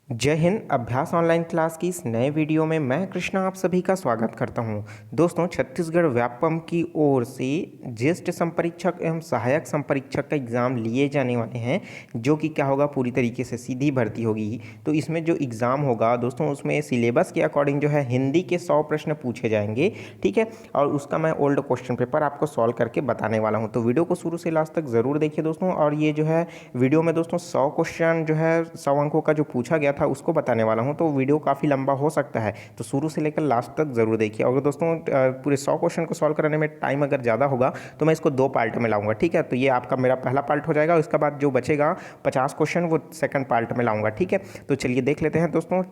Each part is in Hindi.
जय हिंद। अभ्यास ऑनलाइन क्लास की इस नए वीडियो में मैं कृष्णा आप सभी का स्वागत करता हूं। दोस्तों, छत्तीसगढ़ व्यापम की ओर से ज्येष्ठ संपरीक्षक एवं सहायक संपरीक्षक का एग्ज़ाम लिए जाने वाले हैं, जो कि क्या होगा, पूरी तरीके से सीधी भर्ती होगी। तो इसमें जो एग्ज़ाम होगा दोस्तों, उसमें सिलेबस के अकॉर्डिंग जो है हिंदी के 100 प्रश्न पूछे जाएंगे, ठीक है। और उसका मैं ओल्ड क्वेश्चन पेपर आपको सॉल्व करके बताने वाला हूँ। तो वीडियो को शुरू से लास्ट तक ज़रूर देखिए दोस्तों। और ये जो है वीडियो में दोस्तों 100 क्वेश्चन जो है 100 अंकों का जो पूछा गया था उसको बताने वाला हूं। तो वीडियो काफ़ी लंबा हो सकता है, तो शुरू से लेकर लास्ट तक ज़रूर देखिए। और दोस्तों पूरे 100 क्वेश्चन को सॉल्व करने में टाइम अगर ज़्यादा होगा तो मैं इसको 2 पार्ट में लाऊंगा, ठीक है। तो ये आपका मेरा पहला पार्ट हो जाएगा। उसके बाद जो बचेगा 50 क्वेश्चन वो सेकंड पार्ट में लाऊंगा, ठीक है। तो चलिए देख लेते हैं दोस्तों।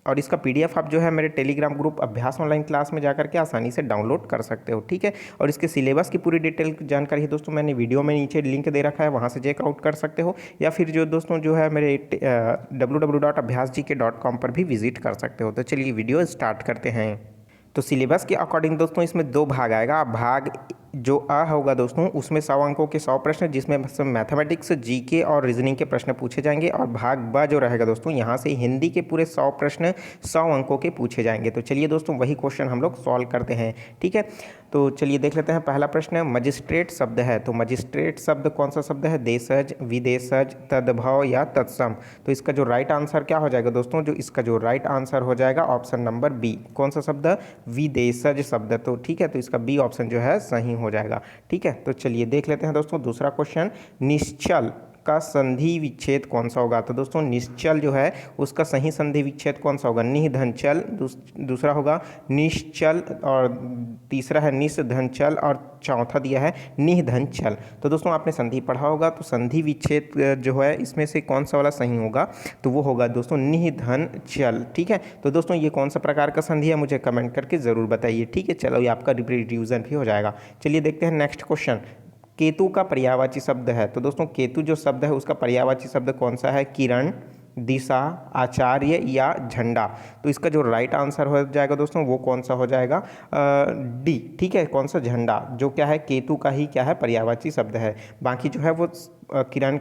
और इसका पीडीएफ आप जो है मेरे टेलीग्राम ग्रुप अभ्यास ऑनलाइन क्लास में जाकर के आसानी से डाउनलोड कर सकते हो, ठीक है। और इसके सिलेबस की पूरी डिटेल जानकारी है दोस्तों, मैंने वीडियो में नीचे लिंक दे रखा है, वहाँ से चेकआउट कर सकते हो। या फिर जो दोस्तों जो है मेरे www.abhyasgk.com पर भी विजिट कर सकते हो। तो चलिए वीडियो स्टार्ट करते हैं। तो सिलेबस के अकॉर्डिंग दोस्तों इसमें 2 भाग आएगा। भाग जो अ होगा दोस्तों, उसमें 100 अंकों के 100 प्रश्न, जिसमें मैथमेटिक्स, जीके और रीजनिंग के प्रश्न पूछे जाएंगे। और भाग ब जो रहेगा दोस्तों, यहाँ से हिंदी के पूरे 100 प्रश्न 100 अंकों के पूछे जाएंगे। तो चलिए दोस्तों वही क्वेश्चन हम लोग सॉल्व करते हैं, ठीक है। तो चलिए देख लेते हैं। पहला प्रश्न मजिस्ट्रेट शब्द है, तो मजिस्ट्रेट शब्द कौन सा शब्द है? देशज, विदेशज, तद्भव या तत्सम। तो इसका जो राइट आंसर क्या हो जाएगा दोस्तों? जो इसका जो राइट आंसर हो जाएगा ऑप्शन नंबर बी। कौन सा शब्द? विदेशज शब्द। तो ठीक है, तो इसका बी ऑप्शन जो है सही हो जाएगा, ठीक है। तो चलिए देख लेते हैं दोस्तों दूसरा क्वेश्चन। निश्चल का संधि विच्छेद कौन सा होगा? तो दोस्तों निश्चल जो है उसका सही संधि विच्छेद कौन सा होगा? निधनचल, दूसरा होगा निश्चल, और तीसरा है निधनचल, और चौथा दिया है निधनचल। तो दोस्तों आपने संधि पढ़ा होगा, तो संधि विच्छेद जो है इसमें से कौन सा वाला सही होगा? तो वो होगा दोस्तों निधनचल, ठीक है। तो दोस्तों ये कौन सा प्रकार का संधि है, मुझे कमेंट करके ज़रूर बताइए, ठीक है। चलो ये आपका रिविजन भी हो जाएगा। चलिए देखते हैं नेक्स्ट क्वेश्चन। केतु का पर्यायवाची शब्द है, तो दोस्तों केतु जो शब्द है उसका पर्यायवाची शब्द कौन सा है? किरण, दिशा, आचार्य या झंडा। तो इसका जो राइट आंसर हो जाएगा दोस्तों वो कौन सा हो जाएगा? डी, ठीक है। कौन सा? झंडा, जो क्या है केतु का ही क्या है पर्यायवाची शब्द है। बाकी जो है वो किरण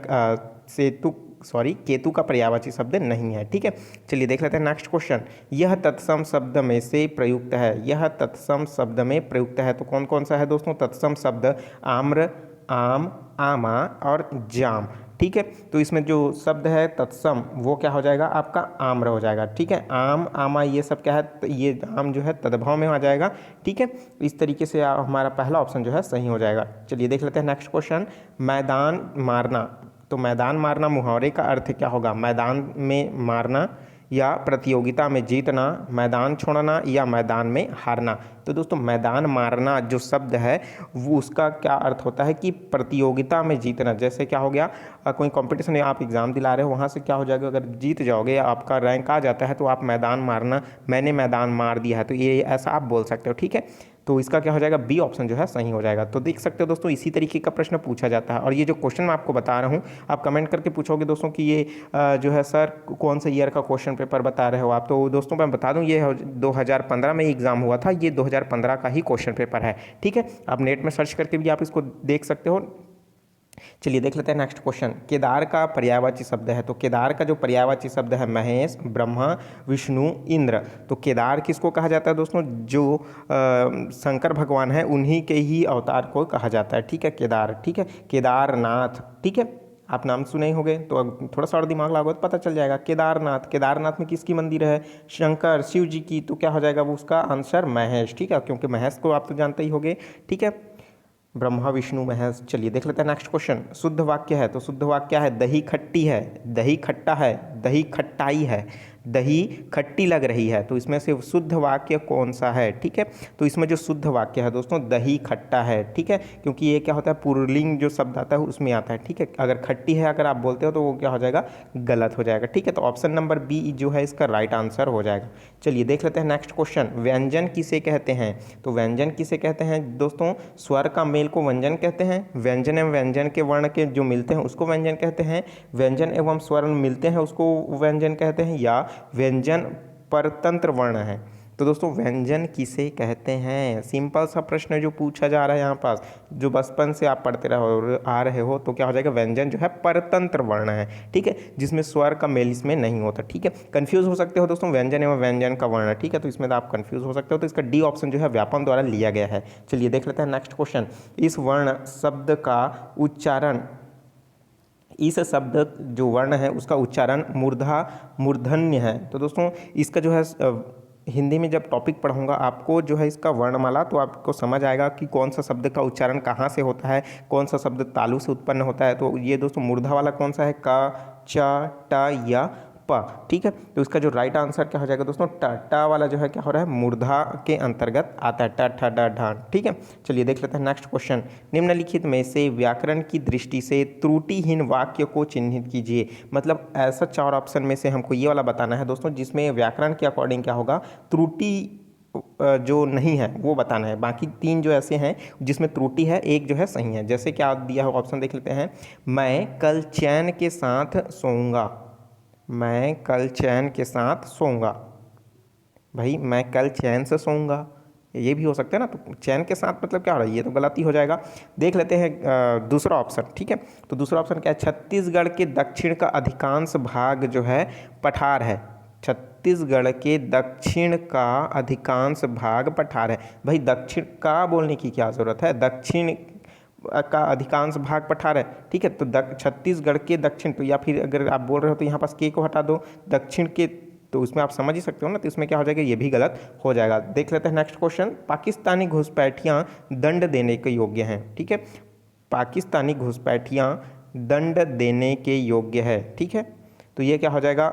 केतु का पर्यायवाची शब्द नहीं है, ठीक है। चलिए देख लेते हैं नेक्स्ट क्वेश्चन। यह तत्सम शब्द में से प्रयुक्त है, यह तत्सम शब्द में प्रयुक्त है, तो कौन कौन सा है दोस्तों तत्सम शब्द? आम्र, आम, आमा और जाम, ठीक है। तो इसमें जो शब्द है तत्सम वो क्या हो जाएगा? आपका आम्र हो जाएगा, ठीक है। आम, आमा ये सब क्या है? तो ये आम जो है तद्भव में आ जाएगा, ठीक है। इस तरीके से हमारा पहला ऑप्शन जो है सही हो जाएगा। चलिए देख लेते हैं नेक्स्ट क्वेश्चन। मैदान मारना, तो मैदान मारना मुहावरे का अर्थ क्या होगा? मैदान में मारना, या प्रतियोगिता में जीतना, मैदान छोड़ना या मैदान में हारना। तो दोस्तों मैदान मारना जो शब्द है वो उसका क्या अर्थ होता है कि प्रतियोगिता में जीतना। जैसे क्या हो गया, कोई कंपटीशन या आप एग्ज़ाम दिला रहे हो, वहाँ से क्या हो जाएगा, अगर जीत जाओगे या आपका रैंक आ जाता है तो आप मैदान मारना, मैंने मैदान मार दिया है, तो ये ऐसा आप बोल सकते हो, ठीक है। तो इसका क्या हो जाएगा? बी ऑप्शन जो है सही हो जाएगा। तो देख सकते हो दोस्तों इसी तरीके का प्रश्न पूछा जाता है। और ये जो क्वेश्चन मैं आपको बता रहा हूँ, आप कमेंट करके पूछोगे दोस्तों कि ये जो है सर कौन से ईयर का क्वेश्चन पेपर बता रहे हो आप। तो दोस्तों मैं बता दूं ये 2015 में एग्ज़ाम हुआ था, ये 2015 का ही क्वेश्चन पेपर है, ठीक है। आप नेट में सर्च करके भी आप इसको देख सकते हो। चलिए देख लेते हैं नेक्स्ट क्वेश्चन। केदार का पर्यायवाची शब्द है, तो केदार का जो पर्यायवाची शब्द है महेश, ब्रह्मा, विष्णु, इंद्र। तो केदार किसको कहा जाता है दोस्तों? जो शंकर भगवान है उन्हीं के ही अवतार को कहा जाता है, ठीक है, केदार, ठीक है। केदारनाथ, ठीक है। आप नाम सुने ही होंगे, तो अब थोड़ा सा और दिमाग लगाओ तो पता चल जाएगा। केदारनाथ, केदारनाथ में किसकी मंदिर है? शंकर, शिव जी की। तो क्या हो जाएगा वो उसका आंसर? महेश, ठीक है, क्योंकि महेश को आप तो जानते ही होंगे, ठीक है। ब्रह्मा, विष्णु, महेश। चलिए देख लेते हैं नेक्स्ट क्वेश्चन। शुद्ध वाक्य है, तो शुद्ध वाक्य है दही खट्टी है, दही खट्टा है, दही खट्टाई है, दही खट्टी लग रही है। तो इसमें से शुद्ध वाक्य कौन सा है, ठीक है। तो इसमें जो शुद्ध वाक्य है दोस्तों दही खट्टा है, ठीक है, क्योंकि ये क्या होता है पुल्लिंग जो शब्द आता है उसमें आता है, ठीक है। अगर खट्टी है अगर आप बोलते हो तो वो क्या हो जाएगा? गलत हो जाएगा, ठीक है। तो ऑप्शन नंबर बी जो है इसका राइट आंसर हो जाएगा। चलिए देख लेते हैं नेक्स्ट क्वेश्चन। व्यंजन किसे कहते हैं? तो व्यंजन किसे कहते हैं दोस्तों? स्वर का मेल को व्यंजन कहते हैं। व्यंजन एवं व्यंजन के वर्ण के जो मिलते हैं उसको व्यंजन कहते हैं। व्यंजन एवं स्वर मिलते हैं उसको व्यंजन कहते हैं। या व्यंजन परतंत्र वर्ण है, तो दोस्तों व्यंजन किसे कहते हैं? सिंपल सा प्रश्न जो पूछा जा रहा है यहाँ पास, जो बचपन से आप पढ़ते आ रहे हो, तो क्या हो जाएगा? व्यंजन जो है परतंत्र वर्ण है, ठीक है, जिसमें स्वर का मेल इसमें नहीं होता, ठीक है। कंफ्यूज हो सकते हो दोस्तों, व्यंजन एवं व्यंजन का वर्ण, ठीक है, तो इसमें तो आप कंफ्यूज हो सकते हो, तो इसका डी ऑप्शन जो है व्यापम द्वारा लिया गया है। चलिए देख लेते हैं नेक्स्ट क्वेश्चन। इस वर्ण शब्द का उच्चारण, इस शब्द जो वर्ण है उसका उच्चारण मूर्धन्य है। तो दोस्तों इसका जो है हिंदी में जब टॉपिक पढ़ाऊंगा आपको जो है इसका वर्णमाला, तो आपको समझ आएगा कि कौन सा शब्द का उच्चारण कहाँ से होता है, कौन सा शब्द तालु से उत्पन्न होता है। तो ये दोस्तों मूर्धा वाला कौन सा है? का, च, ट या प, ठीक है। तो इसका जो राइट आंसर क्या हो जाएगा दोस्तों? ट वाला जो है क्या हो रहा है? मूर्धा के अंतर्गत आता है, ट ठ ड ढ, ठीक है। चलिए देख लेते हैं नेक्स्ट क्वेश्चन। निम्नलिखित में से व्याकरण की दृष्टि से त्रुटिहीन वाक्य को चिन्हित कीजिए। मतलब ऐसा 4 ऑप्शन में से हमको ये वाला बताना है दोस्तों जिसमें व्याकरण के अकॉर्डिंग क्या होगा, त्रुटि जो नहीं है वो बताना है। बाकी 3 जो ऐसे हैं जिसमें त्रुटि है, एक जो है सही है। जैसे क्या दिया है ऑप्शन देख लेते हैं। मैं कल चैन के साथ सोऊंगा, मैं कल चैन के साथ सोऊंगा। भाई मैं कल चैन से सोऊंगा, ये भी हो सकता है ना। तो चैन के साथ मतलब क्या हो रहा है? ये तो गलती हो जाएगा। देख लेते हैं दूसरा ऑप्शन, ठीक है। तो दूसरा ऑप्शन क्या है? छत्तीसगढ़ के दक्षिण का अधिकांश भाग जो है पठार है। छत्तीसगढ़ के दक्षिण का अधिकांश भाग पठार है। भाई दक्षिण का बोलने की क्या ज़रूरत है? दक्षिण का अधिकांश भाग पठार है, ठीक है। तो छत्तीसगढ़ के दक्षिण, तो या फिर अगर आप बोल रहे हो तो यहाँ पास के को हटा दो, दक्षिण के, तो उसमें आप समझ ही सकते हो ना। तो इसमें क्या हो जाएगा? ये भी गलत हो जाएगा। देख लेते हैं नेक्स्ट क्वेश्चन। पाकिस्तानी घुसपैठियाँ दंड देने के योग्य हैं, ठीक है। पाकिस्तानी घुसपैठियाँ दंड देने के योग्य है, ठीक है। तो ये क्या हो जाएगा?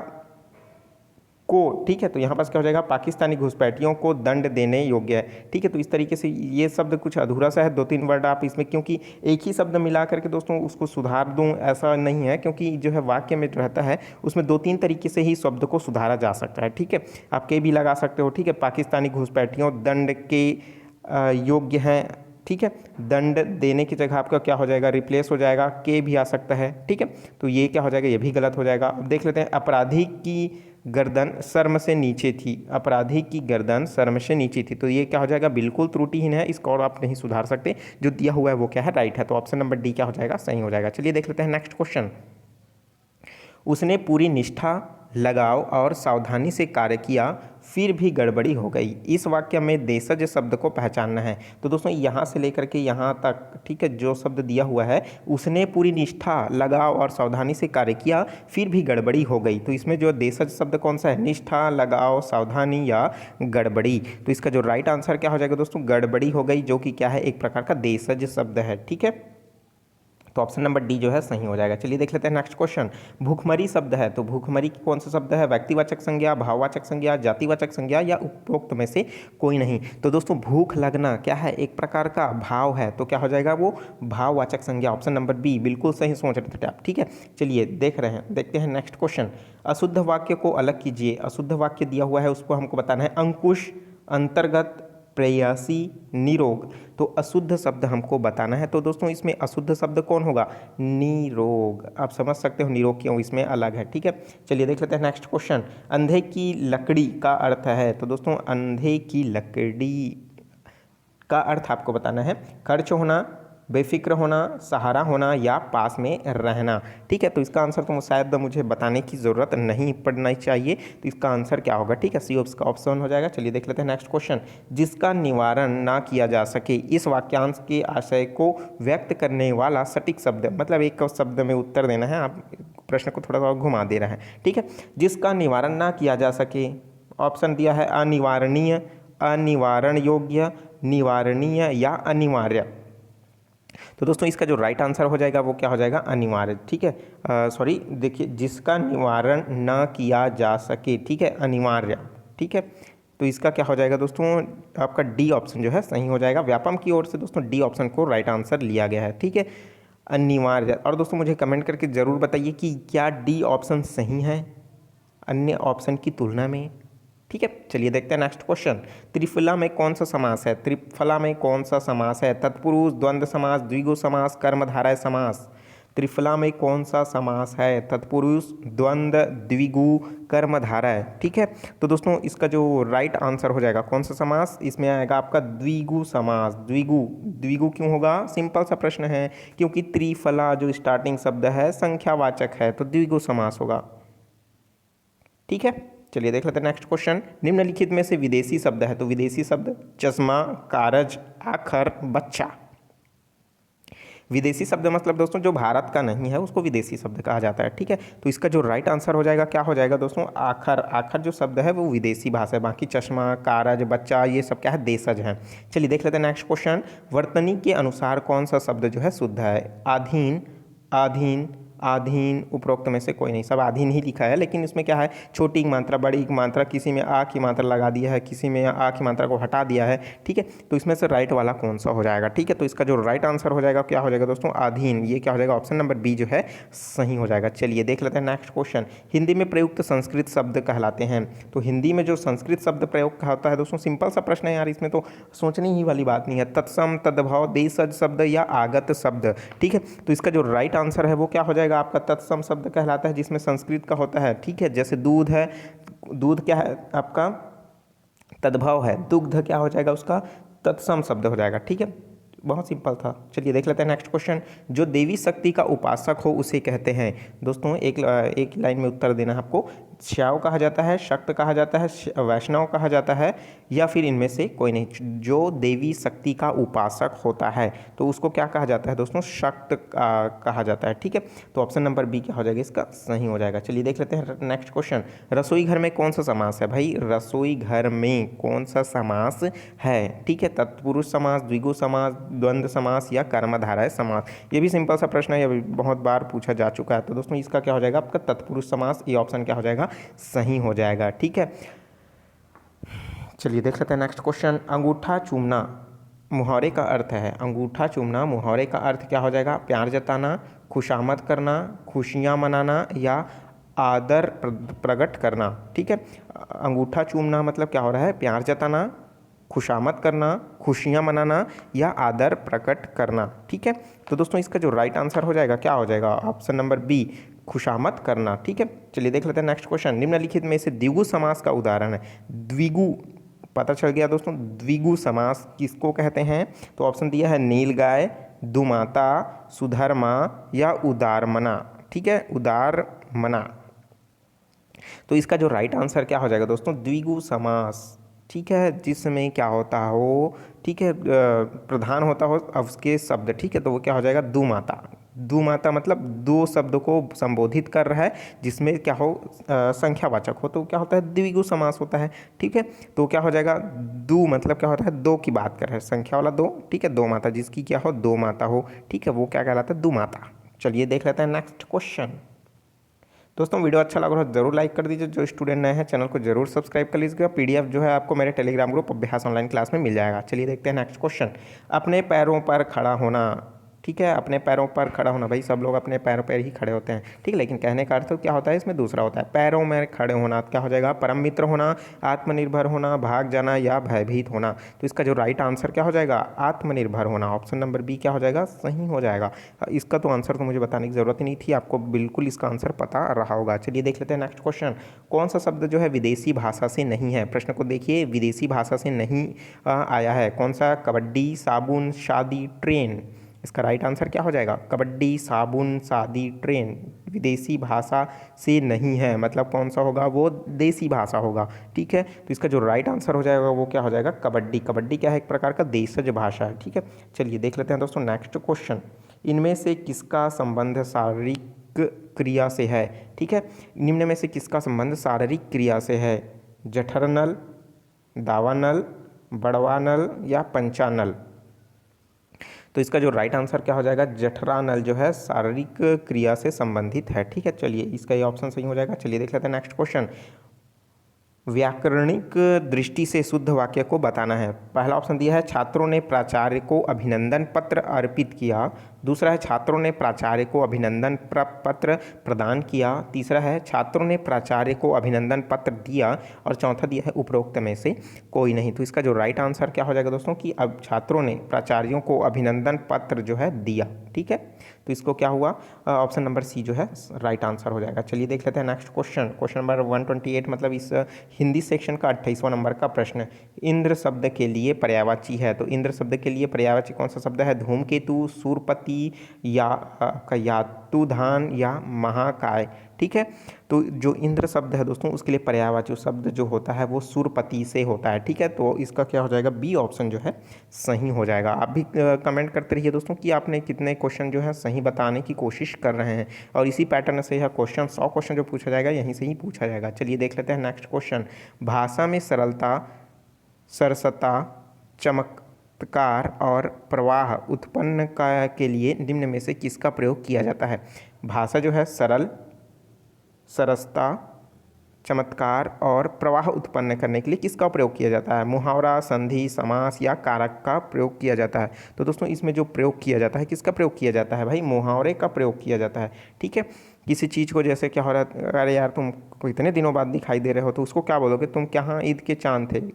को, ठीक है। तो यहाँ पास क्या हो जाएगा? पाकिस्तानी घुसपैठियों को दंड देने योग्य है, ठीक है। तो इस तरीके से ये शब्द कुछ अधूरा सा है, 2-3 वर्ड आप इसमें, क्योंकि एक ही शब्द मिला करके दोस्तों उसको सुधार दूं ऐसा नहीं है, क्योंकि जो है वाक्य में रहता है उसमें 2-3 तरीके से ही शब्द को सुधारा जा सकता है, ठीक है। आप के भी लगा सकते हो, ठीक है। पाकिस्तानी घुसपैठियों दंड के योग्य हैं, ठीक है। दंड देने की जगह आपका क्या हो जाएगा? रिप्लेस हो जाएगा, के भी आ सकता है, ठीक है। तो ये क्या हो जाएगा? ये भी गलत हो जाएगा। अब देख लेते हैं। अपराधी की गर्दन शर्म से नीचे थी, अपराधी की गर्दन शर्म से नीचे थी। तो ये क्या हो जाएगा? बिल्कुल त्रुटिहीन है, इसको और आप नहीं सुधार सकते। जो दिया हुआ है वो क्या है? राइट है। तो ऑप्शन नंबर डी क्या हो जाएगा? सही हो जाएगा। चलिए देख लेते हैं नेक्स्ट क्वेश्चन। उसने पूरी निष्ठा, लगाव और सावधानी से कार्य किया, फिर भी गड़बड़ी हो गई। इस वाक्य में देशज शब्द को पहचानना है। तो दोस्तों यहाँ से लेकर के यहाँ तक, ठीक है, जो शब्द दिया हुआ है, उसने पूरी निष्ठा, लगाव और सावधानी से कार्य किया, फिर भी गड़बड़ी हो गई। तो इसमें जो देशज शब्द कौन सा है? निष्ठा, लगाव, सावधानी या गड़बड़ी। तो इसका जो राइट आंसर क्या हो जाएगा दोस्तों? गड़बड़ी हो गई, जो कि क्या है? एक प्रकार का देशज शब्द है, ठीक है। तो ऑप्शन नंबर डी जो है सही हो जाएगा। चलिए देख लेते हैं नेक्स्ट क्वेश्चन। भूखमरी शब्द है, तो भूखमरी कौन सा शब्द है? व्यक्तिवाचक संज्ञा, भाववाचक संज्ञा, जातिवाचक संज्ञा या उपरोक्त में से कोई नहीं। तो दोस्तों भूख लगना क्या है? एक प्रकार का भाव है, तो क्या हो जाएगा? वो भाववाचक संज्ञा। ऑप्शन नंबर बी बिल्कुल सही सोच रहे थे आप, ठीक है। चलिए देखते हैं नेक्स्ट क्वेश्चन। अशुद्ध वाक्य को अलग कीजिए। अशुद्ध वाक्य दिया हुआ है, उसको हमको बताना है। अंकुश, अंतर्गत, प्रेयसी, निरोग। तो अशुद्ध शब्द हमको बताना है। तो दोस्तों इसमें अशुद्ध शब्द कौन होगा? निरोग। आप समझ सकते हो निरोग क्यों इसमें अलग है, ठीक है। चलिए देख लेते हैं नेक्स्ट क्वेश्चन। अंधे की लकड़ी का अर्थ है, तो दोस्तों अंधे की लकड़ी का अर्थ आपको बताना है। खर्च होना, बेफिक्र होना, सहारा होना या पास में रहना, ठीक है। तो इसका आंसर तो शायद मुझे बताने की ज़रूरत नहीं पड़ना चाहिए। तो इसका आंसर क्या होगा? ठीक है, सी का ऑप्शन हो जाएगा। चलिए देख लेते हैं नेक्स्ट क्वेश्चन। जिसका निवारण ना किया जा सके, इस वाक्यांश के आशय को व्यक्त करने वाला सटीक शब्द, मतलब एक शब्द में उत्तर देना है, आप प्रश्न को थोड़ा सा घुमा दे रहा है, ठीक है। जिसका निवारण ना किया जा सके, ऑप्शन दिया है अनिवारणीय, अनिवारण योग्य, निवारणीय या अनिवार्य। तो दोस्तों इसका जो राइट आंसर हो जाएगा वो क्या हो जाएगा? अनिवार्य, ठीक है। सॉरी, देखिए, जिसका निवारण ना किया जा सके, ठीक है, अनिवार्य, ठीक है। तो इसका क्या हो जाएगा दोस्तों? आपका डी ऑप्शन जो है सही हो जाएगा। व्यापम की ओर से दोस्तों डी ऑप्शन को राइट आंसर लिया गया है, ठीक है, अनिवार्य। और दोस्तों मुझे कमेंट करके ज़रूर बताइए कि क्या डी ऑप्शन सही है अन्य ऑप्शन की तुलना में, ठीक है। चलिए देखते हैं नेक्स्ट क्वेश्चन। त्रिफला में कौन सा समास है? त्रिफला में कौन सा समास है? तत्पुरुष, द्वंद्व समास, द्विगु समास, कर्मधारय समास। त्रिफला में कौन सा समास है? तत्पुरुष, द्वंद्व, द्विगु, कर्मधारय। ठीक है, तो दोस्तों इसका जो राइट आंसर हो जाएगा कौन सा समास? इसमें आएगा आपका द्विगु समास। द्विगु, द्विगु क्यों होगा? सिंपल सा प्रश्न है, क्योंकि त्रिफला जो स्टार्टिंग शब्द है संख्यावाचक है, तो द्विगु समास होगा। ठीक है, चलिए देख लेते हैं नेक्स्ट क्वेश्चन। निम्नलिखित में से विदेशी शब्द है, तो विदेशी शब्द चश्मा, कारज, आखर, बच्चा। विदेशी शब्द मतलब दोस्तों जो भारत का नहीं है उसको विदेशी शब्द कहा जाता है। ठीक है, तो इसका जो राइट आंसर हो जाएगा क्या हो जाएगा दोस्तों? आखर। आखर जो शब्द है वो विदेशी भाषा है, बाकी चश्मा, कारज, बच्चा ये सब क्या है? देशज हैं। चलिए देख लेते हैं नेक्स्ट क्वेश्चन। वर्तनी के अनुसार कौन सा शब्द जो है शुद्ध है? आधीन, आधीन, आधीन, उपरोक्त में से कोई नहीं, सब आधीन ही लिखा है, लेकिन इसमें क्या है? छोटी की मात्रा, बड़ी की मात्रा, किसी में आ की मात्रा लगा दिया है, किसी में आ की मात्रा को हटा दिया है। ठीक है, तो इसमें से राइट वाला कौन सा हो जाएगा? ठीक है, तो इसका जो राइट आंसर हो जाएगा क्या हो जाएगा दोस्तों? आधीन। ये क्या हो जाएगा? ऑप्शन नंबर बी जो है सही हो जाएगा। चलिए देख लेते हैं नेक्स्ट क्वेश्चन। हिंदी में प्रयुक्त संस्कृत शब्द कहलाते हैं, तो हिंदी में जो संस्कृत शब्द प्रयोग होता है दोस्तों, सिंपल सा प्रश्न है यार, इसमें तो सोचने ही वाली बात नहीं है। तत्सम, तद्भव, देशज शब्द या आगत शब्द। ठीक है, तो इसका जो राइट आंसर है वो क्या हो जाएगा आपका? तत्सम शब्द कहलाता है, जिसमें संस्कृत का होता है। ठीक है, जैसे दूध है, दूध क्या है आपका? तद्भव है। दुग्ध क्या हो जाएगा उसका? तत्सम शब्द हो जाएगा। ठीक है, बहुत सिंपल था। चलिए देख लेते हैं नेक्स्ट क्वेश्चन। जो देवी शक्ति का उपासक हो उसे कहते हैं। दोस्तों एक लाइन में उत्तर देना है आपको। श्याव कहा जाता है, शक्त कहा जाता है, वैष्णव कहा जाता है, या फिर इनमें से कोई नहीं। जो देवी शक्ति का उपासक होता है तो उसको क्या कहा जाता है दोस्तों? शक्त कहा जाता है। ठीक है, तो ऑप्शन नंबर बी क्या हो जाएगा? इसका सही हो जाएगा। चलिए देख लेते हैं नेक्स्ट क्वेश्चन। रसोई घर में कौन सा समास है? भाई रसोई घर में कौन सा समास है? ठीक है, तत्पुरुष समास, द्विगु समास, द्वंद्व समास या कर्मधारय समास। ये भी सिंपल सा प्रश्न है, ये बहुत बार पूछा जा चुका है। तो दोस्तों इसका क्या हो जाएगा आपका? तत्पुरुष समास। ये ऑप्शन क्या हो जाएगा? सही हो जाएगा। ठीक है, चलिए देख लेते हैं नेक्स्ट क्वेश्चन। अंगूठा चूमना मुहावरे का अर्थ है। अंगूठा चूमना मुहावरे का अर्थ क्या हो जाएगा? प्यार जताना, खुशामद करना, खुशियाँ मनाना या आदर प्रकट करना। ठीक है, अंगूठा चूमना मतलब क्या हो रहा है? प्यार जताना, खुशामद करना, खुशियाँ मनाना या आदर प्रकट करना। ठीक है, तो दोस्तों इसका जो राइट आंसर हो जाएगा क्या हो जाएगा? ऑप्शन नंबर बी, खुशामद करना। ठीक है, चलिए देख लेते हैं नेक्स्ट क्वेश्चन। निम्नलिखित में से द्विगु समास का उदाहरण है। द्विगु पता चल गया दोस्तों, द्विगु समास किसको कहते हैं? तो ऑप्शन दिया है नीलगाय, दुमाता, सुधर्मा या उदारमना। ठीक है, उदारमना। तो इसका जो राइट आंसर क्या हो जाएगा दोस्तों? द्विगु समास। ठीक है, जिसमें क्या होता हो? ठीक है, प्रधान होता हो उसके शब्द। ठीक है, तो वो क्या हो जाएगा? दुमाता। दुमाता मतलब दो शब्द को संबोधित कर रहा है, जिसमें क्या हो? संख्यावाचक हो, तो क्या होता है? द्विगु समास होता है। ठीक है, तो क्या हो जाएगा? दो मतलब क्या होता है? दो की बात कर रहे हैं, संख्या वाला दो। ठीक है, दो माता, जिसकी क्या हो? दो माता हो। ठीक है, वो क्या कहलाता है? दुमाता। चलिए देख लेते हैं नेक्स्ट क्वेश्चन। दोस्तों वीडियो अच्छा लगा तो जरूर लाइक कर दीजिए। जो स्टूडेंट नए हैं चैनल को जरूर सब्सक्राइब कर लीजिएगा। पीडीएफ जो है आपको मेरे टेलीग्राम ग्रुप अभ्यास ऑनलाइन क्लास में मिल जाएगा। चलिए देखते हैं नेक्स्ट क्वेश्चन। अपने पैरों पर खड़ा होना। ठीक है, अपने पैरों पर खड़ा होना। भाई सब लोग अपने पैरों पर ही खड़े होते हैं। ठीक है, लेकिन कहने का अर्थ क्या होता है? इसमें दूसरा होता है। पैरों में खड़े होना क्या हो जाएगा? परम मित्र होना, आत्मनिर्भर होना, भाग जाना या भयभीत होना। तो इसका जो राइट आंसर क्या हो जाएगा? आत्मनिर्भर होना। ऑप्शन नंबर बी क्या हो जाएगा? सही हो जाएगा। इसका तो आंसर तो मुझे बताने की जरूरत ही नहीं थी, आपको बिल्कुल इसका आंसर पता रहा होगा। चलिए देख लेते हैं नेक्स्ट क्वेश्चन। कौन सा शब्द जो है विदेशी भाषा से नहीं है? प्रश्न को देखिए, विदेशी भाषा से नहीं आया है। कौन सा? कबड्डी, साबुन, शादी, ट्रेन। इसका राइट आंसर क्या हो जाएगा? कबड्डी, साबुन, शादी, ट्रेन विदेशी भाषा से नहीं है, मतलब कौन सा होगा? वो देसी भाषा होगा। ठीक है, तो इसका जो राइट आंसर हो जाएगा वो क्या हो जाएगा? कबड्डी। कबड्डी क्या है? एक प्रकार का देशज भाषा है। ठीक है, चलिए देख लेते हैं दोस्तों नेक्स्ट क्वेश्चन। इनमें से किसका संबंध शारीरिक क्रिया से है? ठीक है, निम्न में से किसका संबंध शारीरिक क्रिया से है? जठरनल, दावानल, बड़वानल या पंचानल। तो इसका जो राइट आंसर क्या हो जाएगा? जठरानल जो है शारीरिक क्रिया से संबंधित है। ठीक है, चलिए इसका ये ऑप्शन सही हो जाएगा। चलिए देख लेते हैं नेक्स्ट क्वेश्चन। व्याकरणिक दृष्टि से शुद्ध वाक्य को बताना है। पहला ऑप्शन दिया है छात्रों ने प्राचार्य को अभिनंदन पत्र अर्पित किया। दूसरा है छात्रों ने प्राचार्य को अभिनंदन पत्र प्रदान किया। तीसरा है छात्रों ने प्राचार्य को अभिनंदन पत्र दिया। और चौथा दिया है उपरोक्त में से कोई नहीं। तो इसका जो राइट आंसर क्या हो जाएगा दोस्तों कि अब छात्रों ने प्राचार्यों को अभिनंदन पत्र जो है दिया। ठीक है, तो इसको क्या हुआ, ऑप्शन नंबर सी जो है राइट आंसर हो जाएगा। चलिए देख लेते हैं नेक्स्ट क्वेश्चन। क्वेश्चन नंबर 128 मतलब इस हिंदी सेक्शन का 28वां नंबर का प्रश्न। इंद्र शब्द के लिए पर्यायवाची है, तो इंद्र शब्द के लिए पर्यायवाची कौन सा शब्द है? धूमकेतु, सूरपति या यातुधान या महाकाय। ठीक है, तो जो इंद्र शब्द है दोस्तों उसके लिए पर्यायवाची शब्द जो होता है वो सूरपति से होता है। ठीक है, तो इसका क्या हो जाएगा, बी ऑप्शन जो है सही हो जाएगा। आप भी कमेंट करते रहिए दोस्तों कि आपने कितने क्वेश्चन जो है सही बताने की कोशिश कर रहे हैं, और इसी पैटर्न से यह क्वेश्चन 100 क्वेश्चन जो पूछा जाएगा यहीं से ही पूछा जाएगा। चलिए देख लेते हैं नेक्स्ट क्वेश्चन। भाषा में सरलता, सरसता, चमत्कार और प्रवाह उत्पन्न के लिए निम्न में से किसका प्रयोग किया जाता है? भाषा जो है सरल, सरसता, चमत्कार और प्रवाह उत्पन्न करने के लिए किसका प्रयोग किया जाता है? मुहावरा, संधि, समास या कारक का प्रयोग किया जाता है। तो दोस्तों इसमें जो प्रयोग किया जाता है किसका प्रयोग किया जाता है? भाई मुहावरे का प्रयोग किया जाता है। ठीक है, किसी चीज़ को जैसे क्या हो रहा है, अरे यार तुम इतने दिनों बाद दिखाई दे रहे हो, तो उसको क्या बोलोगे? तुम क्या ईद के चांद थे।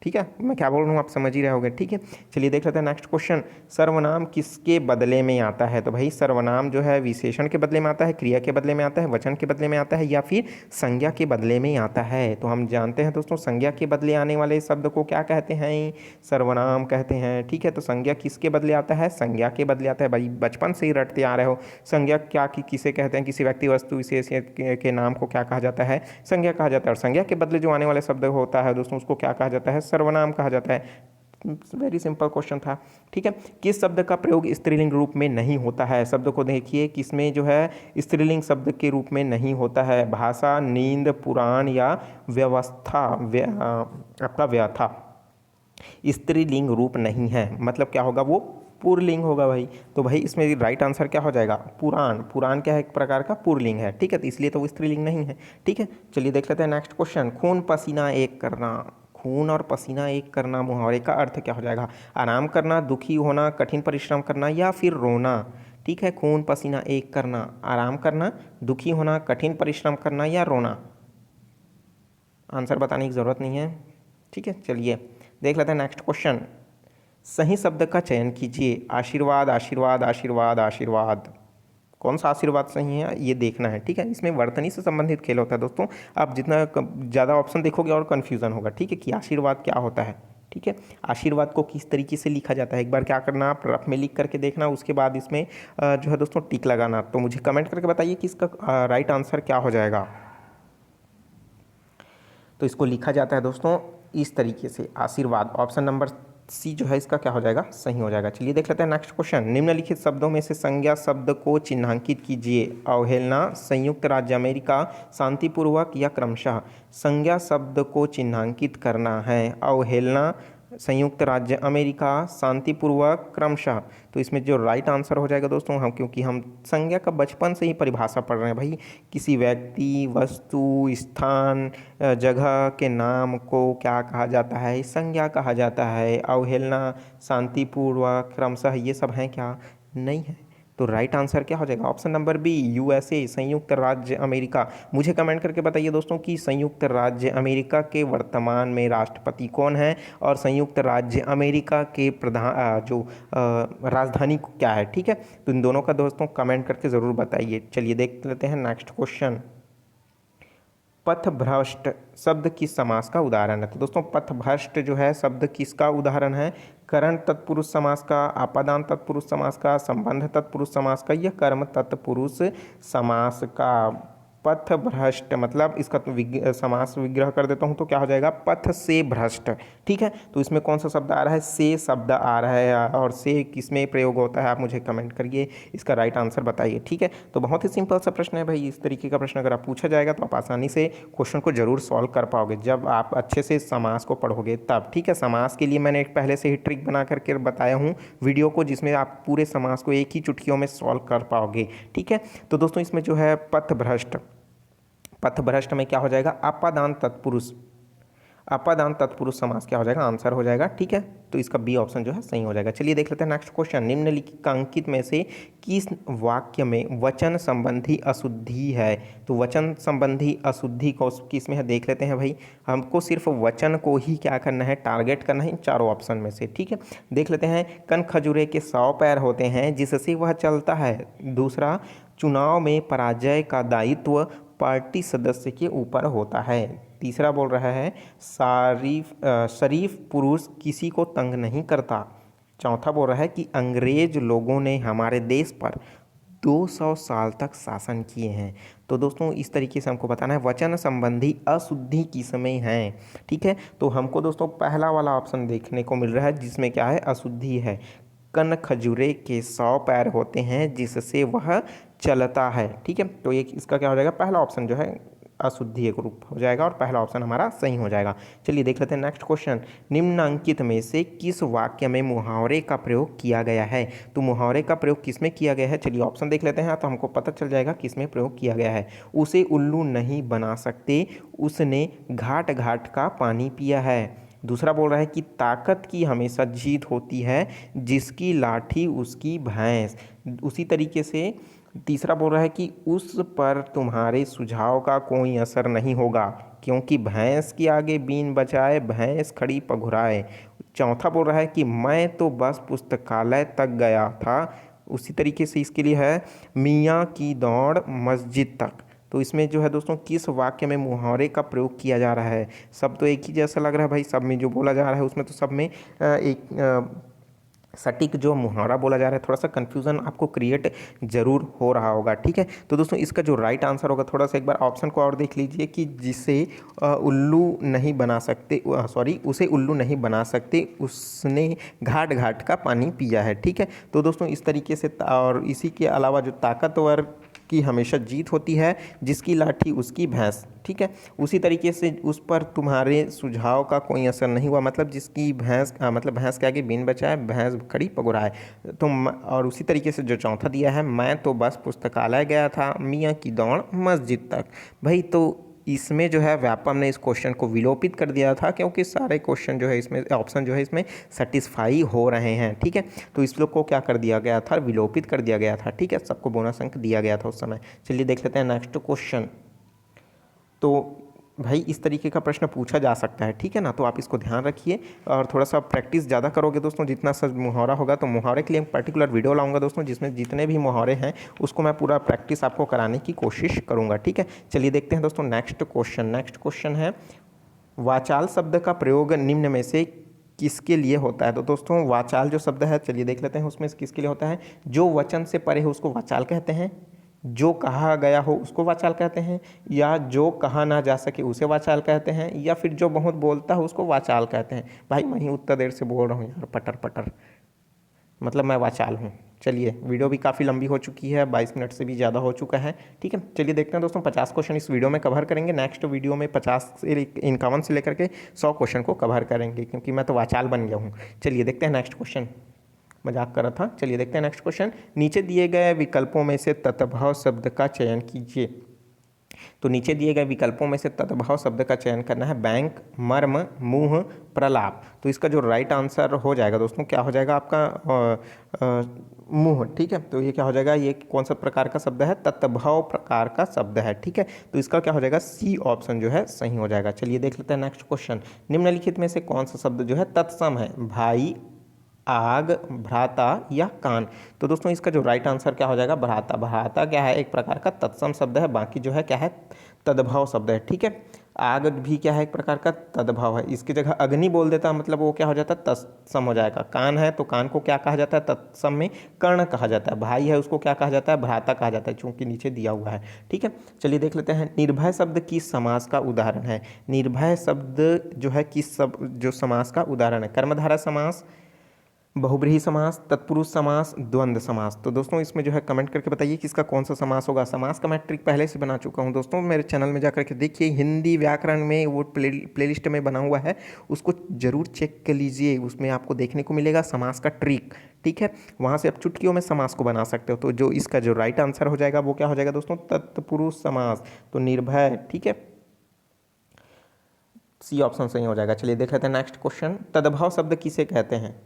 ठीक है, मैं क्या बोल रहा हूँ आप समझ ही रहे होगे। ठीक है, चलिए देख लेते हैं नेक्स्ट क्वेश्चन। सर्वनाम किसके बदले में आता है? तो भाई सर्वनाम जो है विशेषण के बदले में आता है, क्रिया के बदले में आता है, वचन के बदले में आता है या फिर संज्ञा के बदले में आता है। तो हम जानते हैं दोस्तों संज्ञा के बदले आने वाले शब्द को क्या कहते हैं? सर्वनाम कहते हैं। ठीक है, तो संज्ञा किसके बदले आता है? संज्ञा के बदले आता है। भाई बचपन से ही रटते आ रहे हो। संज्ञा क्या किसे कहते हैं? किसी व्यक्ति वस्तु विशेष के नाम को क्या कहा जाता है? संज्ञा कहा जाता है। और संज्ञा के बदले जो आने वाले शब्द होता है दोस्तों उसको क्या कहा जाता है? सर्वनाम कहा जाता है। वेरी सिंपल क्वेश्चन था। ठीक है, किस शब्द का प्रयोग स्त्रीलिंग रूप में नहीं होता है? शब्द को देखिए, किसमें जो है स्त्रीलिंग शब्द के रूप में नहीं होता है? भाषा, नींद, पुराण या व्यवस्था, आपका व्यथा। स्त्रीलिंग रूप नहीं है मतलब क्या होगा, वो पुरलिंग होगा भाई। तो भाई इसमें राइट आंसर क्या हो जाएगा? पुराण। पुराण क्या है? एक प्रकार का पुरलिंग है। ठीक है, तो इसलिए तो वो स्त्रीलिंग नहीं है। ठीक है, चलिए देख लेते हैं नेक्स्ट क्वेश्चन। खून पसीना एक करना, खून और पसीना एक करना मुहावरे का अर्थ क्या हो जाएगा? आराम करना, दुखी होना, कठिन परिश्रम करना या फिर रोना। ठीक है, खून पसीना एक करना, आराम करना, दुखी होना, कठिन परिश्रम करना या रोना। आंसर बताने की ज़रूरत नहीं है। ठीक है, चलिए देख लेते हैं नेक्स्ट क्वेश्चन। सही शब्द का चयन कीजिए। आशीर्वाद, आशीर्वाद, आशीर्वाद, आशीर्वाद। कौन सा आशीर्वाद सही है ये देखना है। ठीक है, इसमें वर्तनी से संबंधित खेल होता है दोस्तों। आप जितना ज़्यादा ऑप्शन देखोगे और कन्फ्यूज़न होगा। ठीक है, कि आशीर्वाद क्या होता है। ठीक है, आशीर्वाद को किस तरीके से लिखा जाता है एक बार क्या करना, आप रफ में लिख करके देखना, उसके बाद इसमें जो है दोस्तों टिक लगाना। तो मुझे कमेंट करके बताइए कि इसका राइट आंसर क्या हो जाएगा। तो इसको लिखा जाता है दोस्तों इस तरीके से, आशीर्वाद। ऑप्शन नंबर सी जो है इसका क्या हो जाएगा? सही हो जाएगा। चलिए देख लेते हैं नेक्स्ट क्वेश्चन। निम्नलिखित शब्दों में से संज्ञा शब्द को चिन्हांकित कीजिए। अवहेलना, संयुक्त राज्य अमेरिका, शांतिपूर्वक या क्रमशः। संज्ञा शब्द को चिन्हांकित करना है। अवहेलना, संयुक्त राज्य अमेरिका, शांतिपूर्वक, क्रमशः। तो इसमें जो राइट आंसर हो जाएगा दोस्तों, हम क्योंकि हम संज्ञा का बचपन से ही परिभाषा पढ़ रहे हैं भाई, किसी व्यक्ति, वस्तु, स्थान, जगह के नाम को क्या कहा जाता है? संज्ञा कहा जाता है। अवहेलना, शांतिपूर्वक, क्रमशः ये सब हैं क्या? नहीं है। तो राइट आंसर क्या हो जाएगा? ऑप्शन नंबर बी, यूएसए, संयुक्त राज्य अमेरिका। मुझे कमेंट करके बताइए दोस्तों कि संयुक्त राज्य अमेरिका के वर्तमान में राष्ट्रपति कौन है और संयुक्त राज्य अमेरिका के प्रधान जो राजधानी क्या है। ठीक है, तो इन दोनों का दोस्तों कमेंट करके ज़रूर बताइए। चलिए देख लेते हैं नेक्स्ट क्वेश्चन। पथभ्रष्ट शब्द किस समास का उदाहरण है? तो दोस्तों पथभ्रष्ट जो है शब्द किसका उदाहरण है? करण तत्पुरुष समास का, आपादान तत्पुरुष समास का, संबंध तत्पुरुष समास का या कर्म तत्पुरुष समास का? पथभ्रष्ट मतलब इसका तो समास विग्रह कर देता हूँ तो क्या हो जाएगा? पथ से भ्रष्ट। ठीक है, तो इसमें कौन सा शब्द आ रहा है? से शब्द आ रहा है। और से किसमें प्रयोग होता है आप मुझे कमेंट करिए, इसका राइट आंसर बताइए। ठीक है, तो बहुत ही सिंपल सा प्रश्न है भाई। इस तरीके का प्रश्न अगर आप पूछा जाएगा तो आप आसानी से क्वेश्चन को जरूर सॉल्व कर पाओगे जब आप अच्छे से समास को पढ़ोगे तब। ठीक है, समास के लिए मैंने एक पहले से ही ट्रिक बना करके बताया हूँ वीडियो को, जिसमें आप पूरे समास को एक ही चुटकियों में सॉल्व कर पाओगे। ठीक है, तो दोस्तों इसमें जो है पथभ्रष्ट, पथभ्रष्ट में क्या हो जाएगा? आपादान तत्पुरुष। अपादान तत्पुरुष समास क्या हो जाएगा, आंसर हो जाएगा। ठीक है, तो इसका बी ऑप्शन जो है सही हो जाएगा। चलिए देख लेते हैं नेक्स्ट क्वेश्चन। निम्नलिखित में से किस वाक्य में वचन संबंधी अशुद्धि है? तो वचन संबंधी अशुद्धि को किस में है देख लेते हैं भाई। हमको सिर्फ वचन को ही क्या करना है, टारगेट करना है इन चारों ऑप्शन में से। ठीक है, देख लेते हैं। कन खजूरे के 100 पैर होते हैं जिससे वह चलता है। दूसरा, चुनाव में पराजय का दायित्व पार्टी सदस्य के ऊपर होता है। तीसरा बोल रहा है शरीफ पुरुष किसी को तंग नहीं करता। चौथा बोल रहा है कि अंग्रेज लोगों ने हमारे देश पर 200 साल तक शासन किए हैं। तो दोस्तों इस तरीके से हमको बताना है वचन संबंधी अशुद्धि किसमें है। ठीक है, तो हमको दोस्तों पहला वाला ऑप्शन देखने को मिल रहा है जिसमें क्या है, अशुद्धि है। कन खजूरे के 100 पैर होते हैं जिससे वह चलता है। ठीक है, तो ये इसका क्या हो जाएगा, पहला ऑप्शन जो है अशुद्धि एक रूप हो जाएगा और पहला ऑप्शन हमारा सही हो जाएगा। चलिए देख लेते हैं नेक्स्ट क्वेश्चन। निम्नांकित में से किस वाक्य में मुहावरे का प्रयोग किया गया है? तो मुहावरे का प्रयोग किस में किया गया है, चलिए ऑप्शन देख लेते हैं तो हमको पता चल जाएगा किस में प्रयोग किया गया है। उसे उल्लू नहीं बना सकते, उसने घाट घाट का पानी पिया है। दूसरा बोल रहा है कि ताकत की हमेशा जीत होती है, जिसकी लाठी उसकी भैंस। उसी तरीके से तीसरा बोल रहा है कि उस पर तुम्हारे सुझाव का कोई असर नहीं होगा, क्योंकि भैंस के आगे बीन बजाए भैंस खड़ी पघुराए। चौथा बोल रहा है कि मैं तो बस पुस्तकालय तक गया था। उसी तरीके से इसके लिए है मियाँ की दौड़ मस्जिद तक। तो इसमें जो है दोस्तों किस वाक्य में मुहावरे का प्रयोग किया जा रहा है? सब तो एक ही जैसा लग रहा है भाई, सब में जो बोला जा रहा है उसमें तो सब में एक सटीक जो मुहावरा बोला जा रहा है। थोड़ा सा कन्फ्यूज़न आपको क्रिएट जरूर हो रहा होगा। ठीक है, तो दोस्तों इसका जो राइट आंसर होगा, थोड़ा सा एक बार ऑप्शन को और देख लीजिए कि जिसे उल्लू नहीं बना सकते, उसे उल्लू नहीं बना सकते, उसने घाट घाट का पानी पिया है। ठीक है, तो दोस्तों इस तरीके से और इसी के अलावा जो ताकतवर की हमेशा जीत होती है, जिसकी लाठी उसकी भैंस। ठीक है, उसी तरीके से उस पर तुम्हारे सुझाव का कोई असर नहीं हुआ, मतलब जिसकी भैंस मतलब भैंस के आगे बीन बचाए भैंस खड़ी पगुराए। तो और उसी तरीके से जो चौथा दिया है, मैं तो बस पुस्तकालय गया था, मियाँ की दौड़ मस्जिद तक। भाई तो इसमें जो है व्यापम ने इस क्वेश्चन को विलोपित कर दिया था, क्योंकि सारे क्वेश्चन जो है इसमें ऑप्शन जो है इसमें सेटिस्फाई हो रहे हैं। ठीक है, तो इस लोग को क्या कर दिया गया था, विलोपित कर दिया गया था। ठीक है, सबको बोनस अंक दिया गया था उस समय। चलिए देख लेते हैं नेक्स्ट क्वेश्चन। तो भाई इस तरीके का प्रश्न पूछा जा सकता है। ठीक है ना, तो आप इसको ध्यान रखिए और थोड़ा सा प्रैक्टिस ज़्यादा करोगे दोस्तों, जितना सब मुहावरा होगा। तो मुहावरे के लिए पर्टिकुलर वीडियो लाऊंगा दोस्तों, जिसमें जितने भी मुहावरे हैं उसको मैं पूरा प्रैक्टिस आपको कराने की कोशिश करूँगा। ठीक है, चलिए देखते हैं दोस्तों नेक्स्ट क्वेश्चन। नेक्स्ट क्वेश्चन है वाचाल शब्द का प्रयोग निम्न में से किसके लिए होता है? तो दोस्तों वाचाल जो शब्द है, चलिए देख लेते हैं उसमें किसके लिए होता है। जो वचन से परे हो उसको वाचाल कहते हैं, जो कहा गया हो उसको वाचाल कहते हैं, या जो कहा ना जा सके उसे वाचाल कहते हैं, या फिर जो बहुत बोलता है उसको वाचाल कहते हैं। भाई मैं ही उतना देर से बोल रहा हूँ यार, पटर पटर, मतलब मैं वाचाल हूँ। चलिए वीडियो भी काफ़ी लंबी हो चुकी है, 22 मिनट से भी ज़्यादा हो चुका है। ठीक है, चलिए देखते हैं दोस्तों 50 क्वेश्चन इस वीडियो में कवर करेंगे। नेक्स्ट वीडियो में 51 से लेकर के 100 क्वेश्चन को कवर करेंगे, क्योंकि मैं तो वाचाल बन गया हूँ। चलिए देखते हैं नेक्स्ट क्वेश्चन, मजाक कर रहा था। चलिए देखते हैं नेक्स्ट क्वेश्चन। नीचे दिए गए विकल्पों में से तत्भव शब्द का चयन कीजिए। तो नीचे दिए गए विकल्पों में से तत्भव शब्द का चयन करना है। बैंक, मर्म, मुंह, प्रलाप। तो इसका जो राइट आंसर हो जाएगा दोस्तों क्या हो जाएगा आपका मुंह। ठीक है, तो ये क्या हो जाएगा, ये कौन सा प्रकार का शब्द है, तत्भव प्रकार का शब्द है। ठीक है, तो इसका क्या हो जाएगा, सी ऑप्शन जो है सही हो जाएगा। चलिए देख लेते हैं नेक्स्ट क्वेश्चन। निम्नलिखित में से कौन सा शब्द जो है तत्सम है? भाई, आग, भ्राता या कान। तो दोस्तों इसका जो राइट आंसर क्या हो जाएगा, भ्राता। भ्राता क्या है, एक प्रकार का तत्सम शब्द है, बाकी जो है क्या है, तद्भव शब्द है। ठीक है, आग भी क्या है, एक प्रकार का तद्भव है। इसकी जगह अग्नि बोल देता मतलब वो क्या हो जाता है, तत्सम हो जाएगा। कान है तो कान को क्या कहा जाता है, तत्सम में कर्ण कहा जाता है। भाई है उसको क्या कहा जाता है, भ्राता कहा जाता है, चूंकि नीचे दिया हुआ है। ठीक है, चलिए देख लेते हैं। निर्भय शब्द किस समास का उदाहरण है? निर्भय शब्द जो है किस जो समास का उदाहरण है? कर्मधारय समास, बहुब्रीहि समास, तत्पुरुष समास, द्वंद्व समास। तो दोस्तों इसमें जो है कमेंट करके बताइए किसका कौन सा समास होगा। समास का मैं ट्रिक पहले से बना चुका हूं दोस्तों, मेरे चैनल में जाकर के देखिए, हिंदी व्याकरण में वो प्लेलिस्ट में बना हुआ है, उसको जरूर चेक कर लीजिए। उसमें आपको देखने को मिलेगा समास का ट्रिक। ठीक है, वहाँ से आप चुटकियों में समास को बना सकते हो। तो जो इसका जो राइट आंसर हो जाएगा वो क्या हो जाएगा दोस्तों, तत्पुरुष समास। तो निर्भय, ठीक है, सी ऑप्शन सही हो जाएगा। चलिए देख लेते हैं नेक्स्ट क्वेश्चन। तद्भव शब्द किसे कहते हैं?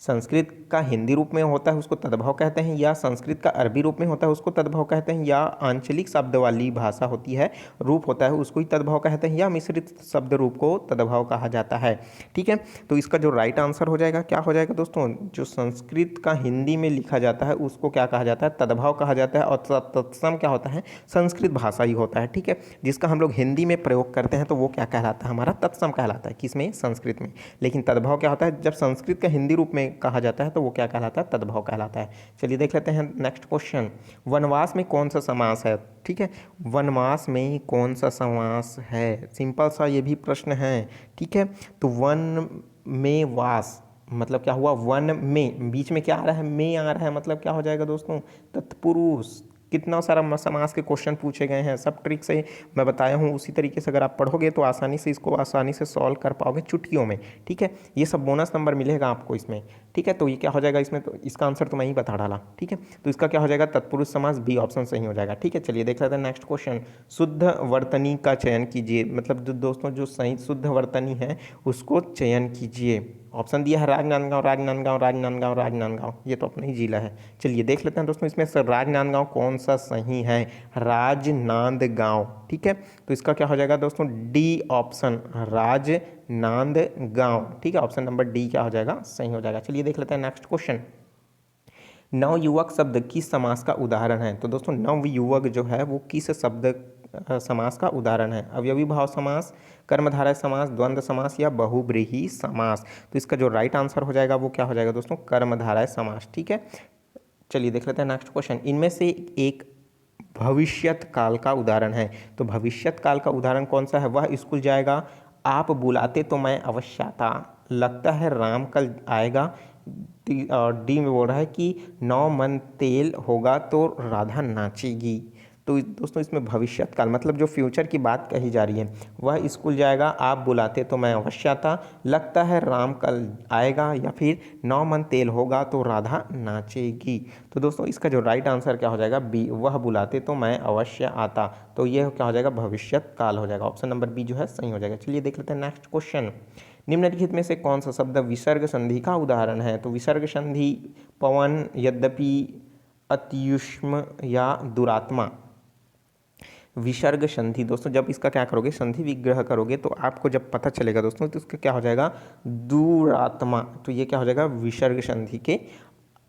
संस्कृत का हिंदी रूप में होता है उसको तद्भव कहते हैं, या संस्कृत का अरबी रूप में होता है उसको तद्भव कहते हैं, या आंचलिक शब्द वाली भाषा होती है, रूप होता है, उसको ही तद्भव कहते हैं, या मिश्रित शब्द रूप को तद्भव कहा जाता है। ठीक है, तो इसका जो राइट आंसर हो जाएगा क्या हो जाएगा दोस्तों? जो संस्कृत का हिंदी में लिखा जाता है उसको क्या कहा जाता है? तद्भव कहा जाता है। और तत्सम क्या होता है? संस्कृत भाषा ही होता है। ठीक है, जिसका हम लोग हिंदी में प्रयोग करते हैं तो वो क्या कहलाता है? हमारा तत्सम कहलाता है। किसमें? संस्कृत में। लेकिन तद्भव क्या होता है? जब संस्कृत का हिंदी रूप में कहा जाता है तो वो क्या कहलाता है? तद्भव कहलाता है। चलिए देख लेते हैं नेक्स्ट क्वेश्चन। वनवास में कौन सा समास है? ठीक है, वनवास में कौन सा समास है? सिंपल सा ये भी प्रश्न है। ठीक है, तो वन में वास मतलब क्या हुआ? वन में, बीच में क्या आ रहा है? में आ रहा है, मतलब क्या हो जाएगा दोस्तों? तत्पुरुष। कितना सारा समास के क्वेश्चन पूछे गए हैं, सब ट्रिक से मैं बताया हूँ। उसी तरीके से अगर आप पढ़ोगे तो आसानी से इसको आसानी से सॉल्व कर पाओगे चुटकियों में। ठीक है, ये सब बोनस नंबर मिलेगा आपको इसमें। ठीक है, तो ये क्या हो जाएगा इसमें? तो इसका आंसर तो मैं ही बता डाला। ठीक है, तो इसका क्या हो जाएगा? तत्पुरुष समास, बी ऑप्शन सही हो जाएगा। ठीक है, चलिए देख लेते हैं नेक्स्ट क्वेश्चन। शुद्ध वर्तनी का चयन कीजिए। मतलब जो दोस्तों जो सही शुद्ध वर्तनी है उसको चयन कीजिए। ऑप्शन दिया है राजनांदगांव, राजनांदगांव, राजनांदगांव, राजनांदगांव। ये तो अपना ही जिला है। चलिए देख लेते हैं दोस्तों इसमें से राजनांदगांव कौन सा सही है? राजनांदगांव। ठीक है, तो इसका क्या हो जाएगा दोस्तों? D option, Rajnandgaon. ठीक है, ऑप्शन नंबर डी क्या हो जाएगा? सही हो जाएगा। चलिए देख लेते हैं नेक्स्ट क्वेश्चन। नवयुवक शब्द किस समास का उदाहरण है? तो दोस्तों नवयुवक जो है वो किस शब्द समास का उदाहरण है? अवयवी भाव समास, कर्मधारय समास, द्वंद्व समास, या बहुब्रीहि समास? तो इसका जो राइट आंसर हो जाएगा वो क्या हो जाएगा दोस्तों? कर्मधारय समास। ठीक है, चलिए देख लेते हैं नेक्स्ट क्वेश्चन। इनमें से एक भविष्यत काल का उदाहरण है। तो भविष्यत काल का उदाहरण कौन सा है? वह स्कूल जाएगा, आप बुलाते तो मैं अवश्य आता, लगता है राम कल आएगा, और डी में बोल रहा है कि 9 मन तेल होगा तो राधा नाचेगी। तो दोस्तों इसमें भविष्यत काल मतलब जो फ्यूचर की बात कही जा रही है। वह स्कूल जाएगा, आप बुलाते तो मैं अवश्य आता, लगता है राम कल आएगा, या फिर 9 मन तेल होगा तो राधा नाचेगी। तो दोस्तों इसका जो राइट आंसर क्या हो जाएगा? बी, वह बुलाते तो मैं अवश्य आता। तो ये क्या हो जाएगा? भविष्यत काल हो जाएगा। ऑप्शन नंबर बी जो है सही हो जाएगा। चलिए देख लेते हैं नेक्स्ट क्वेश्चन। निम्नलिखित में से कौन सा शब्द विसर्ग संधि का उदाहरण है? तो विसर्ग संधि पवन, यद्यपि, अत्युष्म, या दुरात्मा। विसर्ग संधि दोस्तों जब इसका क्या करोगे? संधि विग्रह करोगे तो आपको जब पता चलेगा दोस्तों तो इसका क्या हो जाएगा? दुरात्मा। तो ये क्या हो जाएगा? विसर्ग संधि के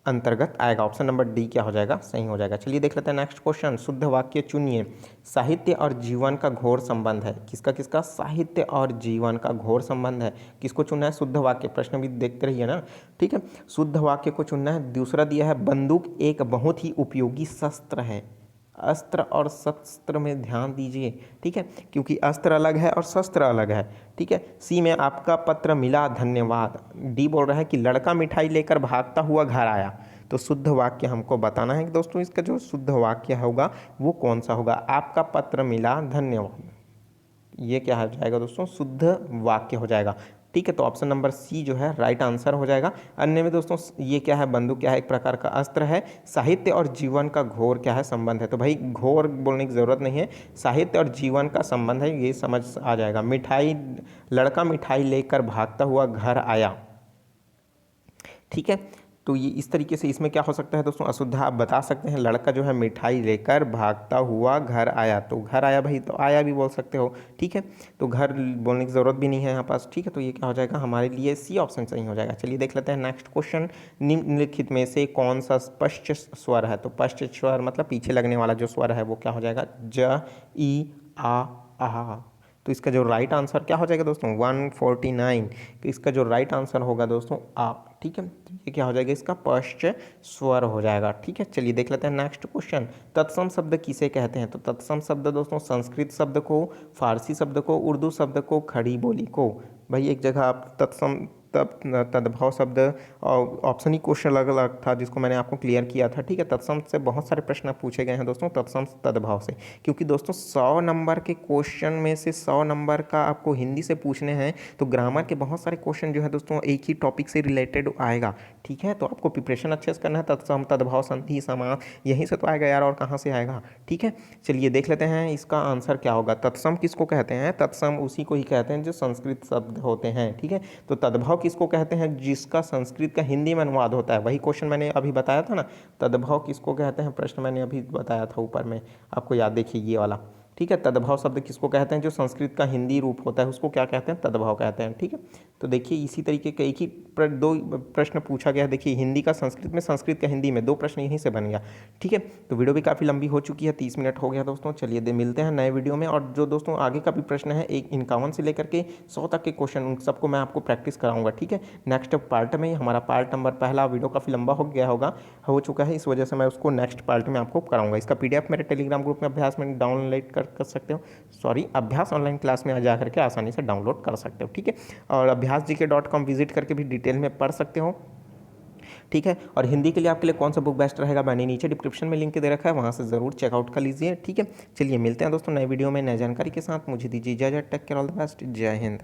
अंतर्गत आएगा। ऑप्शन नंबर डी क्या हो जाएगा? सही हो जाएगा। चलिए देख लेते हैं नेक्स्ट क्वेश्चन। शुद्ध वाक्य चुनिए। साहित्य और जीवन का घोर संबंध है। किसका किसका? साहित्य और जीवन का घोर संबंध है। किसको चुनना है? शुद्ध वाक्य। प्रश्न भी देखते रहिए ना। ठीक है, शुद्ध वाक्य को चुनना है। दूसरा दिया है बंदूक एक बहुत ही उपयोगी शस्त्र है। अस्त्र और शस्त्र में ध्यान दीजिए। ठीक है, क्योंकि अस्त्र अलग है और शस्त्र अलग है। ठीक है, सी में आपका पत्र मिला धन्यवाद। डी बोल रहा है कि लड़का मिठाई लेकर भागता हुआ घर आया। तो शुद्ध वाक्य हमको बताना है कि दोस्तों इसका जो शुद्ध वाक्य होगा वो कौन सा होगा? आपका पत्र मिला धन्यवाद। ये क्या हो जाएगा दोस्तों? शुद्ध वाक्य हो जाएगा। ठीक है, तो ऑप्शन नंबर सी जो है राइट आंसर हो जाएगा। अन्य में दोस्तों ये क्या है? बंदूक क्या है? एक प्रकार का अस्त्र है। साहित्य और जीवन का घोर क्या है? संबंध है। तो भाई घोर बोलने की ज़रूरत नहीं है, साहित्य और जीवन का संबंध है, ये समझ आ जाएगा। मिठाई, लड़का मिठाई लेकर भागता हुआ घर आया। ठीक है, तो ये इस तरीके से इसमें क्या हो सकता है दोस्तों? अशुद्ध आप बता सकते हैं। लड़का जो है मिठाई लेकर भागता हुआ घर आया। तो घर आया भाई, तो आया भी बोल सकते हो। ठीक है, तो घर बोलने की ज़रूरत भी नहीं है यहाँ पास। ठीक है, तो ये क्या हो जाएगा? हमारे लिए सी ऑप्शन सही हो जाएगा। चलिए देख लेते हैं नेक्स्ट क्वेश्चन। निम्नलिखित में से कौन सा स्पष्ट स्वर है? तो स्पष्ट स्वर मतलब पीछे लगने वाला जो स्वर है वो क्या हो जाएगा? ज, ई, आ। तो इसका जो राइट आंसर क्या हो जाएगा दोस्तों? 149। तो इसका जो राइट आंसर होगा दोस्तों आ। ठीक है, तो ये क्या हो जाएगा? इसका स्पष्ट स्वर हो जाएगा। ठीक है, चलिए देख लेते हैं नेक्स्ट क्वेश्चन। तत्सम शब्द किसे कहते हैं? तो तत्सम शब्द दोस्तों संस्कृत शब्द को, फारसी शब्द को, उर्दू शब्द को, खड़ी बोली को। भाई एक जगह आप तत्सम तब तद्भव शब्द ऑप्शन ही क्वेश्चन अलग अलग था जिसको मैंने आपको क्लियर किया था। ठीक है, तत्सम से बहुत सारे प्रश्न पूछे गए हैं दोस्तों, तत्सम तद्भव से, क्योंकि दोस्तों 100 नंबर के क्वेश्चन में से 100 नंबर का आपको हिंदी से पूछने हैं, तो ग्रामर के बहुत सारे क्वेश्चन जो है दोस्तों एक ही टॉपिक से रिलेटेड आएगा। ठीक है, तो आपको प्रिपरेशन अच्छे से करना है। तत्सम तद्भव संधि समास यहीं से तो आएगा यार, और कहाँ से आएगा। ठीक है, चलिए देख लेते हैं इसका आंसर क्या होगा। तत्सम किसको कहते हैं? तत्सम उसी को ही कहते हैं जो संस्कृत शब्द होते हैं। ठीक है, तो तद्भव किसको कहते हैं? जिसका संस्कृत का हिंदी में अनुवाद होता है। वही क्वेश्चन मैंने अभी बताया था ना, तद्भव किसको कहते हैं, प्रश्न मैंने अभी बताया था ऊपर में, आपको याद, देखिए ये वाला। ठीक है, तद्भव शब्द किसको कहते हैं? जो संस्कृत का हिंदी रूप होता है उसको क्या कहते हैं? तद्भव कहते हैं। ठीक है, तो देखिए इसी तरीके के एक ही दो प्रश्न पूछा गया। देखिए हिंदी का संस्कृत में, संस्कृत का हिंदी में, दो प्रश्न यहीं से बन गया। ठीक है, तो वीडियो भी काफ़ी लंबी हो चुकी है, 30 मिनट हो गया दोस्तों। चलिए मिलते हैं नए वीडियो में। और जो दोस्तों आगे का भी प्रश्न है, 51 से लेकर के 100 तक के क्वेश्चन, उन सबको मैं आपको प्रैक्टिस कराऊंगा। ठीक है, नेक्स्ट पार्ट में। हमारा पार्ट नंबर पहला वीडियो काफ़ी लंबा हो चुका है, इस वजह से मैं उसको नेक्स्ट पार्ट में आपको कराऊंगा। इसका PDF मेरे टेलीग्राम ग्रुप में अभ्यास में डाउनलोड कर सकते हो, अभ्यास ऑनलाइन क्लास में जा करके आसानी से डाउनलोड कर सकते हो। ठीक है, और अभ्यासgk.com विजिट करके भी डिटेल में पढ़ सकते हो। ठीक है, और हिंदी के लिए आपके लिए कौन सा बुक बेस्ट रहेगा, मैंने नीचे डिस्क्रिप्शन में लिंक दे रखा है, वहाँ से ज़रूर चेकआउट कर लीजिए। ठीक है, चलिए मिलते हैं दोस्तों नए वीडियो में नए जानकारी के साथ। मुझे दीजिए इजाज़त। Take care, all the best, जय हिंद।